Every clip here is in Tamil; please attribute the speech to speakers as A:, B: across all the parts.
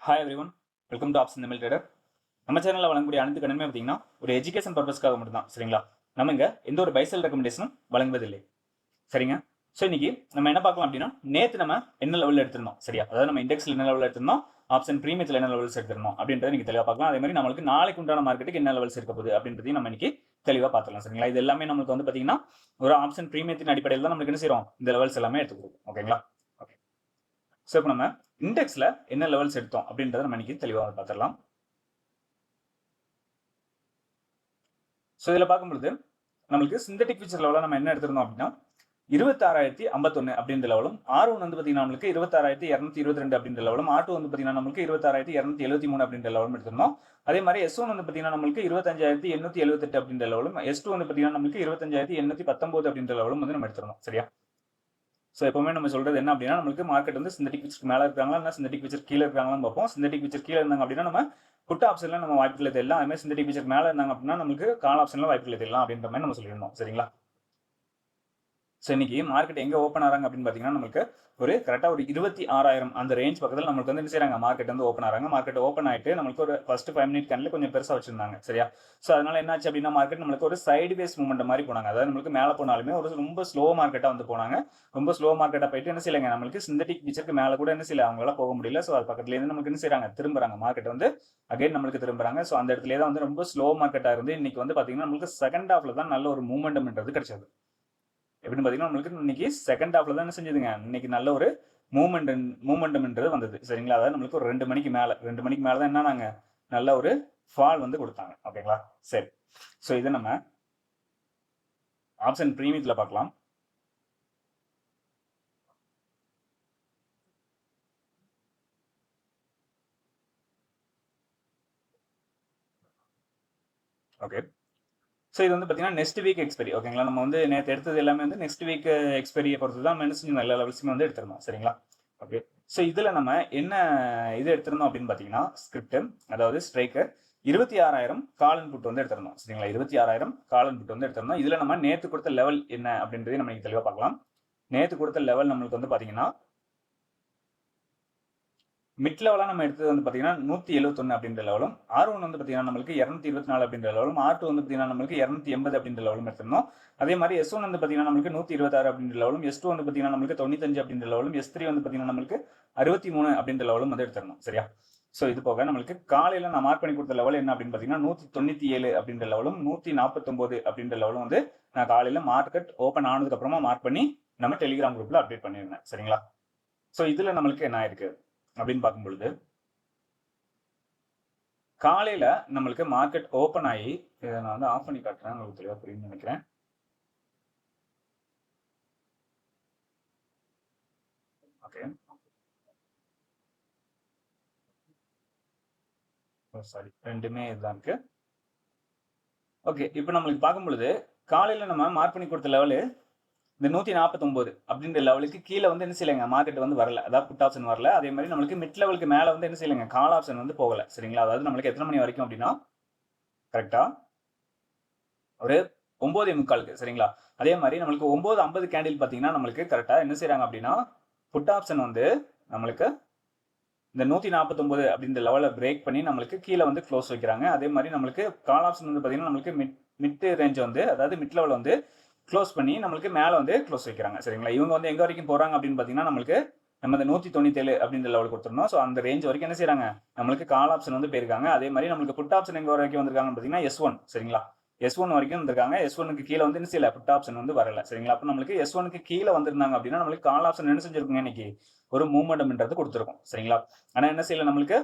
A: Hi every one, welcome to option Tamil trader. நம்ம சேனலில் வழங்கக்கூடிய அனைத்து கணமே பார்த்தீங்கன்னா ஒரு எஜுகேஷன் பர்பஸ்க்காக மட்டும்தான். சரிங்களா? நம்ம இங்கே எந்த ஒரு பைசல் ரெக்கமெண்டேஷனும் வழங்குவதில்லை. சரிங்க? ஸோ இன்னைக்கு நம்ம என்ன பார்க்கலாம் அப்படின்னா, நேற்று நம்ம என்ன லெவலில் எடுத்திருந்தோம், சரியா? அதாவது நம்ம இண்டெக்ஸில் என்ன லெவலில் எடுத்திருந்தோம், ஆப்ஷன் ப்ரீமியத்தில் என்ன லெவல்ஸ் எடுத்திருந்தோம் அப்படின்றத நீங்கள் தெளிவாக பார்க்கலாம். அதே மாதிரி நம்மளுக்கு நாளைக்கு உண்டான மார்க்கெட்டுக்கு என்ன லெவல்ஸ் இருக்க போகுது அப்படின்றதையும் நம்ம இன்னைக்கு தெளிவாக பார்த்துக்கலாம். சரிங்களா? இது எல்லாமே நம்மளுக்கு வந்து பார்த்தீங்கன்னா ஒரு ஆப்ஷன் ப்ரீமியத்தின் அடிப்படையில் தான் நம்மளுக்கு என்ன செய்கிறோம், இந்த லெவல்ஸ் எல்லாமே எடுத்துக்கிறோம். ஓகேங்களா? ஓகே. ஸோ இப்போ நம்ம இண்டெக்ஸில் என்ன லெவல்ஸ் எடுத்தோம் அப்படின்றத நம்ம இன்னைக்கு தெளிவாக பார்த்துடலாம். ஸோ இதில் பார்க்கும்பொழுது நம்மளுக்கு சிந்தட்டிக் ஃபியூச்சர் லெவலில் நம்ம என்ன எடுத்திருந்தோம் அப்படின்னா 26,051 அப்படின்ற லெவலும், R1 வந்து பார்த்தீங்கன்னா நம்மளுக்கு 26,222 அப்படின்ற லெவலும், R2 வந்து பார்த்தீங்கன்னா நம்மளுக்கு 26,273 அப்படின்ற லெவலும் எடுத்திருந்தோம். அதே மாதிரி S1 வந்து பார்த்தீங்கன்னா நம்மளுக்கு 25,878 அப்படின்ற லெவலும், S2 வந்து பார்த்தீங்கன்னா நம்மளுக்கு 25,819 அப்படின்ற லெவலும் வந்து நம்ம எடுத்திருந்தோம். சரியா? ஸோ எப்பவுமே நம்ம சொல்றது என்ன அப்படின்னா, நம்மளுக்கு மார்க்கெட் வந்து சிந்தட்டிக் ஃபியூச்சர் மேலே இருக்காங்களா, இல்லை சிந்தட்டிக் ஃபியூச்சர் கீழே இருக்காங்களான்னு பார்ப்போம். சிந்தட்டிக் ஃபியூச்சர் கீழே இருந்தாங்க அப்படின்னா நம்ம புட் ஆப்ஷன்ல நம்ம வாய்ப்புகள் தெரியலாம். அதே மாதிரி சிந்தட்டிக் ஃபியூச்சர் மேலே இருந்தாங்க அப்படின்னா நமக்கு கால் ஆப்ஷன்ல வாய்ப்புகள் தெரியலாம் அப்படின்ற மாதிரி நம்ம சொல்லியிருந்தோம். சரிங்களா? ஸோ இன்னைக்கு மார்க்கெட் எங்கே ஓப்பன் ஆகிறாங்க அப்படின்னு பார்த்தீங்கன்னா, நமக்கு ஒரு கரெக்டாக ஒரு 26,000 அந்த ரேஞ்ச் பக்கத்தில் நம்மளுக்கு வந்து என்ன செய்யறாங்க, மார்க்கெட் வந்து ஓப்பன் ஆகிறாங்க. மார்க்கெட் ஓப்பன் ஆகிட்டு நம்மளுக்கு ஒரு ஃபர்ஸ்ட் 5 மினிட் கேண்டில் கொஞ்சம் பெருசாக வச்சிருந்தாங்க. சரியா? ஸோ அதனால என்னாச்சு அப்படின்னா, மார்க்கெட் நம்மளுக்கு ஒரு சைடு வேஸ் மூவ்மெண்ட் மாதிரி போனாங்க. அதாவது நம்மளுக்கு மேலே போனாலுமே ஒரு ரொம்ப ஸ்லோ மார்க்கெட்டாக வந்து போனாங்க. ரொம்ப ஸ்லோ மார்க்கெட்டாக போயிட்டு என்ன செய்யலைங்க, நம்மளுக்கு சிந்தட்டிக் ஃபியூச்சருக்கு மேலே கூட என்ன செய்யல, அவங்களால போக முடியல. ஸோ அது பக்கத்துலேருந்து நமக்கு என்ன செய்யறாங்க, திரும்புறாங்க. மார்க்கெட் வந்து அகைன் நம்மளுக்கு திரும்புறாங்க. ஸோ அந்த இடத்துல தான் வந்து ரொம்ப ஸ்லோ மார்க்கெட்டாக இருந்து இன்னைக்கு வந்து பார்த்தீங்கன்னா நம்மளுக்கு செகண்ட் ஹாஃப்ல தான் நல்ல ஒரு மூவ்மெண்ட்ன்றது கிடைச்சது. எப்படின்னு பார்த்தீங்கன்னா, நம்மளுக்கு இன்னைக்கு செகண்ட் ஹாஃப்ல தான் என்ன செஞ்சதுங்க, இன்னைக்கு நல்ல ஒரு மூமெண்டம்ன்றது வந்தது. சரிங்களா? அதாவது நம்மளுக்கு ஒரு 2 மணிக்கு மேலே தான் என்னன்னாங்க, நல்ல ஒரு ஃபால் வந்து கொடுத்தாங்க. ஓகேங்களா? சரி. ஸோ இதை நம்ம ஆப்ஷன் ப்ரீமியத்தில் பார்க்கலாம். ஓகே. ஸோ இது வந்து பார்த்தீங்கன்னா நெக்ஸ்ட் வீக் எக்ஸ்பெரி. ஓகேங்களா? நம்ம வந்து நேற்று எடுத்தது எல்லாமே வந்து நெக்ஸ்ட் வீக் எக்ஸ்பெரியை பொறுத்து தான் நம்ம என்ன செஞ்சோம், எல்லா லெவல்ஸுமே வந்து எடுத்திருந்தோம். சரிங்களா? ஓகே. ஸோ இதில் நம்ம என்ன இது எடுத்திருந்தோம் அப்படின்னு பார்த்தீங்கன்னா, ஸ்கிரிப்ட், அதாவது ஸ்ட்ரைக்கர் 26,000 கால் அண்ட் புட் வந்து எடுத்திருந்தோம். சரிங்களா? 26,000 கால் அண்ட் புட் வந்து எடுத்திருந்தோம். இதில் நம்ம நேற்று கொடுத்த லெவல் என்ன அப்படின்றதையும் நம்ம தெளிவாக பார்க்கலாம். நேற்று கொடுத்த லெவல் நம்மளுக்கு வந்து பார்த்தீங்கன்னா மிட் லெவலாக நம்ம எடுத்தது வந்து பார்த்தீங்கன்னா 171 அப்படின்ற லெவலும், R1 வந்து பார்த்தீங்கன்னா நம்மளுக்கு 224 அப்படின்ற லெவலும், R2 வந்து பார்த்தீங்கன்னா நம்மளுக்கு 280 அப்படின்ற லெவலும் எடுத்திருந்தோம். அதே மாதிரி S1 வந்து பார்த்தீங்கன்னா நம்மளுக்கு 126 அப்படின்ற லெவலும், S2 வந்து பார்த்தீங்கன்னா நம்மளுக்கு 95 அப்படின்ற லெவலும், S3 வந்து பார்த்தீங்கன்னா நம்மளுக்கு 63 அப்படின்ற லெவலும் வந்து எடுத்திருந்தோம். சரியா? ஸோ இது போக நம்மளுக்கு காலையில் நான் மார்க் பண்ணி கொடுத்த லெவல் என்ன அப்படின்னு பார்த்தீங்கன்னா 197 அப்படின்ற லெவலும், 149 அப்படின்ற லெவலும் வந்து நான் காலையில் மார்க்கெட் ஓப்பன் ஆனதுக்கு அப்புறமா மார்க் பண்ணி நம்ம டெலிகிராம் குரூப்ல அப்டேட் பண்ணியிருந்தேன். சரிங்களா? ஸோ இதுல நம்மளுக்கு என்ன ஆயிருக்கு அப்படின்னு பார்க்கும் பொழுது, காலையில நம்மளுக்கு மார்க்கெட் ஓப்பன் ஆகி, இதை நான் வந்து ஆஃப் பண்ணி காட்டுறேன், உங்களுக்கு தெளிவாக புரியும்னு நினைக்கிறேன். ஓகே. சாரி, ரெண்டுமே இதுதான் இருக்கு. ஓகே. இப்போ நம்மளுக்கு பார்க்கும் பொழுது காலையில நம்ம மார்க் பண்ணி கொடுத்த லெவலு இந்த 149 அப்படின்ற லெவலுக்கு கீழே வந்து என்ன செய்யலைங்க, மார்க்கெட் வந்து வரல. அதாவது புட் ஆப்ஷன் வரல. அதே மாதிரி நம்மளுக்கு மிட் லெவலுக்கு மேலே வந்து என்ன செய்யலைங்க, கால் ஆப்ஷன் வந்து போகல. சரிங்களா? அதாவது நம்மளுக்கு எத்தனை மணி வரைக்கும் அப்படின்னா, கரெக்டா ஒரு 9:45. சரிங்களா? அதே மாதிரி நம்மளுக்கு 9:50 கேண்டில் பார்த்தீங்கன்னா நம்மளுக்கு கரெக்டா என்ன செய்யறாங்க அப்படின்னா, புட் ஆப்ஷன் வந்து நம்மளுக்கு இந்த 149 அப்படின்ற லெவலை பிரேக் பண்ணி நம்மளுக்கு கீழே வந்து க்ளோஸ் வைக்கிறாங்க. அதே மாதிரி நம்மளுக்கு கால் ஆப்ஷன் வந்து பார்த்தீங்கன்னா நம்மளுக்கு மிட் ரேஞ்ச் வந்து, அதாவது மிட் லெவல் வந்து க்ளோஸ் பண்ணி நம்மளுக்கு மேலே வந்து க்ளோஸ் வைக்கிறாங்க. சரிங்களா? இவங்க வந்து எங்க வரைக்கும் போறாங்க அப்படின்னு பார்த்தீங்கன்னா, நம்மளுக்கு நம்ம இந்த 197 அப்படின்ற லெவல் கொடுத்துருந்தோம். ஸோ அந்த ரேஞ்ச் வரைக்கும் என்ன செய்யறாங்க, நம்மளுக்கு கால் ஆப்ஷன் வந்து போயிருக்காங்க. அதே மாதிரி நம்மளுக்கு புட் ஆப்ஷன் எங்க வரைக்கும் வந்திருக்காங்கன்னு பார்த்தீங்கன்னா S1. சரிங்களா? S1 வரைக்கும் வந்திருக்காங்க. S1க்கு கீழே வந்து என்ன செய்யல, புட் ஆப்ஷன் வந்து வரல. சரிங்களா? அப்போ நம்மளுக்கு S1க்கு கீழே வந்திருந்தாங்க அப்படின்னா நம்மளுக்கு கால் ஆப்ஷன் என்ன செஞ்சிருக்குங்க, இன்னைக்கு ஒரு மூவ்மெண்ட்ன்றது கொடுத்துருக்கும். சரிங்களா? ஆனா என்ன செய்யல, நம்மளுக்கு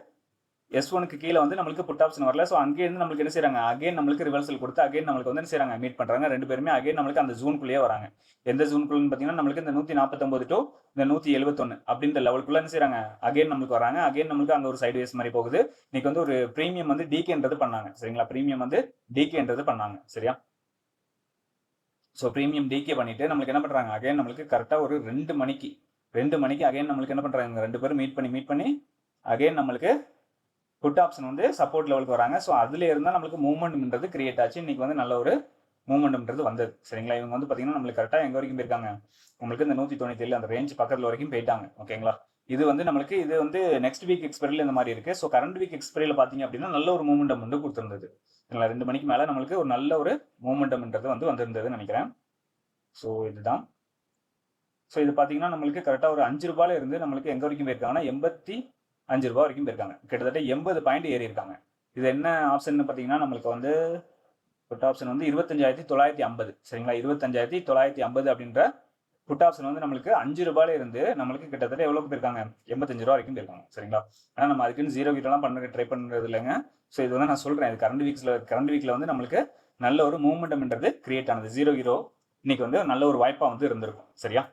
A: S1க்கு கீழே வந்து நம்மளுக்கு புட் ஆப்ஷன் வரல. ஸோ அங்கே இருந்து நம்மளுக்கு என்ன செய்யறாங்க, அகைன் நம்மளுக்கு ரிவர்சல் கொடுத்து அகைன் நம்மளுக்கு வந்து என்ன செய்யறாங்க, மீட் பண்றாங்க. ரெண்டு பேருமே அகைன் நம்மளுக்கு அந்த ஜூனுக்குள்ளேயே வராங்க. எந்த ஜூனுக்குள்ளன்னு பார்த்தீங்கன்னா நம்மளுக்கு இந்த 149 டு இந்த 171 அப்படின்ற லெவலுக்குள்ள என்ன செய்யறாங்க, அகைன் நம்மளுக்கு வராங்க. அகைன் நம்மளுக்கு அங்கே ஒரு சைடு வேஸ் மாதிரி போகுது. இன்னைக்கு வந்து ஒரு பிரீமியம் வந்து டிகேன்றது பண்ணாங்க. சரிங்களா? பிரீமியம் வந்து டிகேன்றது பண்ணாங்க. சரியா? ஸோ பிரீமியம் டிகே பண்ணிட்டு நம்மளுக்கு என்ன பண்றாங்க, அகைன் நம்மளுக்கு கரெக்டாக ஒரு 2 மணிக்கு அகைன் நம்மளுக்கு என்ன பண்றாங்க, ரெண்டு பேரும் மீட் பண்ணி அகைன் நம்மளுக்கு புட் ஆப்ஷன் வந்து சப்போர்ட் லெவலுக்கு வராங்க. ஸோ அதுல இருந்தால் நம்மளுக்கு மூவ்மெண்ட்ன்றது கிரியேட் ஆச்சு. இன்னைக்கு வந்து நல்ல ஒரு மூவ்மெண்ட்ன்றது வந்தது. சரிங்களா? இவங்க வந்து பார்த்தீங்கன்னா நம்மளுக்கு கரெக்டாக எங்க வரைக்கும் போயிருக்காங்க, உங்களுக்கு இந்த 197 அந்த ரேஞ்ச் பக்கத்தில் வரைக்கும் போயிட்டாங்க. ஓகேங்களா? இது வந்து நம்மளுக்கு இது வந்து நெக்ஸ்ட் வீக் எக்ஸ்பைரியில் இந்த மாதிரி இருக்குது. ஸோ கரண்ட் வீக் எக்ஸ்பைரியில் பார்த்தீங்க அப்படின்னா நல்ல ஒரு மூமெண்டம் வந்து கொடுத்துருந்தது. 2 மணிக்கு மேலே நம்மளுக்கு ஒரு நல்ல ஒரு மூமெண்டம்ன்றது வந்து வந்திருந்ததுன்னு நினைக்கிறேன். ஸோ இதுதான். ஸோ இது பார்த்தீங்கன்னா நம்மளுக்கு கரெக்டாக ஒரு 5 ரூபாயில இருந்து நம்மளுக்கு எங்கே வரைக்கும் போயிருக்காங்கன்னா 85 ரூபா வரைக்கும் போயிருக்காங்க. கிட்டத்தட்ட 80 பாயிண்ட் ஏறி இருக்காங்க. இது என்ன ஆப்ஷன் பார்த்தீங்கன்னா நம்மளுக்கு வந்து புட் ஆப்ஷன் வந்து 25,950 சரிங்களா. 25,950 அப்படின்ற புட் ஆப்ஷன் வந்து நம்மளுக்கு 5 ரூபாயில இருந்து நம்மளுக்கு கிட்டத்தட்ட எவ்வளோக்கு போயிருக்காங்க, 85 ரூபா வரைக்கும் போயிருக்காங்க சரிங்களா. ஆனால் நம்ம அதுக்குன்னு 0 கிட்டலாம் பண்ண ட்ரை பண்ணுறது இல்லைங்க. ஸோ இது வந்து நான் சொல்கிறேன், இது கரண்ட் வீக்ல வந்து நம்மளுக்கு நல்ல ஒரு மூவ்மெண்ட்ன்றது கிரியேட் ஆனது. 0 இன்னைக்கு வந்து நல்ல ஒரு வாய்ப்பாக வந்து இருந்திருக்கும் சரியா.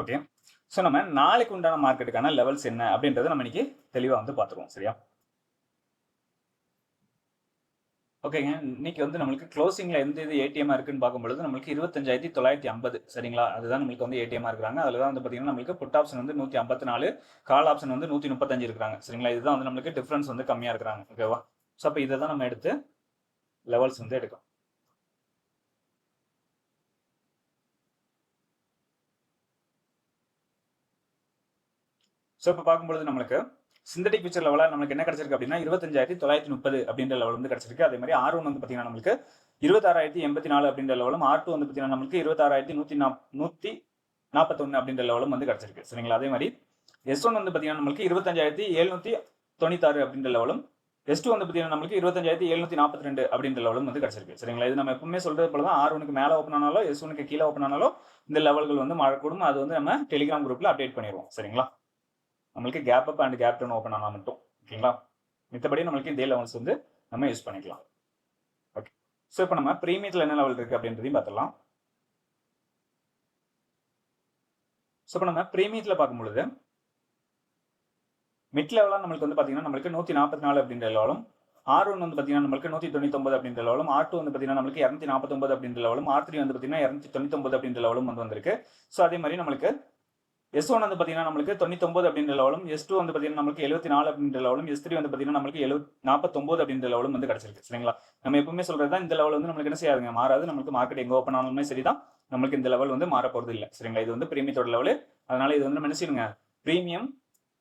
A: ஓகே, ஸோ நம்ம நாளைக்கு உண்டான மார்க்கெட்டுக்கான லெவல்ஸ் என்ன அப்படின்றத நம்ம இன்னைக்கு தெளிவாக வந்து பார்த்துருவோம் சரியா. ஓகேங்க, இன்னைக்கு வந்து நம்மளுக்கு க்ளோசிங்ல எந்த இது ஏடிஎம்மா இருக்குன்னு பார்க்கும்பொழுது நம்மளுக்கு 25,950 சரிங்களா. அதுதான் நம்மளுக்கு வந்து ஏடிஎம்மா இருக்காங்க. அதில் தான் வந்து பார்த்தீங்கன்னா நம்மளுக்கு புட் ஆப்ஷன் வந்து 154, கால் ஆப்ஷன் வந்து 135 இருக்காங்க சரிங்களா. இதுதான் வந்து நம்மளுக்கு டிஃபரன்ஸ் வந்து கம்மியாக இருக்கிறாங்க. ஓகேவா. ஸோ அப்போ இதை தான் நம்ம எடுத்து லெவல்ஸ் வந்து எடுக்கும். ஸோ இப்போ பார்க்கும்பொழுது நம்மளுக்கு சிந்தட்டிக் ஃபியூச்சர் லெவலில் நம்மளுக்கு என்ன கிடைச்சிருக்கு அப்படின்னா 25,930 அப்படின்ற லெவல் வந்து கிடைச்சிருக்கு. அதே மாதிரி R1 வந்து பார்த்தீங்கன்னா நம்மளுக்கு 26,084 அப்படின்ற லெவலும், R2 வந்து பார்த்தீங்கன்னா நம்மளுக்கு 26,141 அப்படின்ற லெவலும் வந்து கிடைச்சிருக்கு சரிங்களா. அதே மாதிரி S1 வந்து பார்த்தீங்கன்னா நம்மளுக்கு 25,796 அப்படின்ற லெவலும், S2 வந்து பார்த்தீங்கன்னா நம்மளுக்கு 25,742 அப்படின்ற லெவலும் வந்து கிடைச்சிருக்கு சரிங்களா. இது நம்ம எப்பவுமே சொல்றது போல தான், R1க்கு மேலே ஓப்பன் ஆனாலோ S1க்கு கீழே ஓப்பன் ஆனாலோ இந்த லெவல்கள் வந்து மாறக்கூடும். அது வந்து நம்ம டெலிகிராம் குரூப்ல அப்டேட் பண்ணிடுவோம் சரிங்களா. நம்மளுக்கு cap up and cap down open ஆனால் மட்டும் ஓகேங்களா. மித்தபடி நம்மளுக்கு இதே லெவல்ஸ் வந்து நம்ம யூஸ் பண்ணிக்கலாம். ஓகே, ஸோ இப்போ நம்ம ப்ரீமியத்தில் என்ன லெவல் இருக்குது அப்படின்றதையும் பார்த்துடலாம். ஸோ இப்போ நம்ம ப்ரீமியத்தில் பார்க்கும்பொழுது மிட் லெவலாக நம்மளுக்கு வந்து பார்த்தீங்கன்னா நம்மளுக்கு 144 அப்படின்ற லெவலும், R1 வந்து பார்த்தீங்கன்னா நம்மளுக்கு 199 அப்படின்ற லெவலும், R2 வந்து பார்த்தீங்கன்னா நம்மளுக்கு 249 அப்படின்ற லெவலும், R3 வந்து பார்த்தீங்கன்னா 299 அப்படின்ற லெவலும் வந்து வந்திருக்கு. ஸோ அதே மாதிரி நம்மளுக்கு S1 வந்து பார்த்தீங்கன்னா நம்மளுக்கு 99 அப்படின்ற லெவலும், S2 வந்து பார்த்தீங்கன்னா நம்மளுக்கு 74 அப்படின்ற லெவலும், S3 வந்து பார்த்தீங்கன்னா நம்மளுக்கு 49 அப்படின்ற லெவலும் வந்து கிடைச்சிருக்கு சரிங்களா. நம்ம எப்பவுமே சொல்றது தான், இந்த லெவல் வந்து நம்மளுக்கு என்ன செய்யாதுங்க, மாறாது. நம்மளுக்கு மார்க்கெட் எங்கே ஓப்பன் ஆனாலுமே சரிதான், நம்மளுக்கு இந்த லெவல் வந்து மாற போகிறது இல்லை சரிங்களா. இது வந்து பிரீமியத்தோட லெவல். அதனால இது வந்து நம்ம என்ன செய்யணுங்க, பிரீமியம்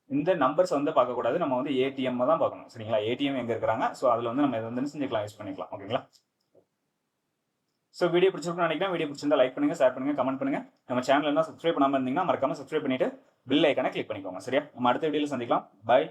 A: இந்த நம்பர்ஸ் வந்து பார்க்கக்கூடாது, நம்ம வந்து ஏடிஎம் தான் பார்க்கணும் சரிங்களா. ஏடிஎம் எங்கே இருக்கிறாங்க, ஸோ அதில் வந்து நம்ம இதை வந்து செஞ்சுக்கலாம், யூஸ் பண்ணிக்கலாம். ஓகேங்களா. ஸோ வீடியோ பிடிச்சிருக்குன்னு நினைக்கிறேன். வீடியோ பிடிச்சிருந்தா லைக் பண்ணுங்க, ஷேர் பண்ணுங்க, கமெண்ட் பண்ணுங்க. நம்ம சேனல் என்ன சப்ஸ்கிரைப் பண்ணாமல் இருந்தீங்கன்னா மறக்காம சப்ஸ்கிரைப் பண்ணிட்டு பெல் ஐக்கானை கிளிக் பண்ணிக்கோங்க சரியா. நம்ம அடுத்த வீடியோவில் சந்திக்கலாம். பாய்.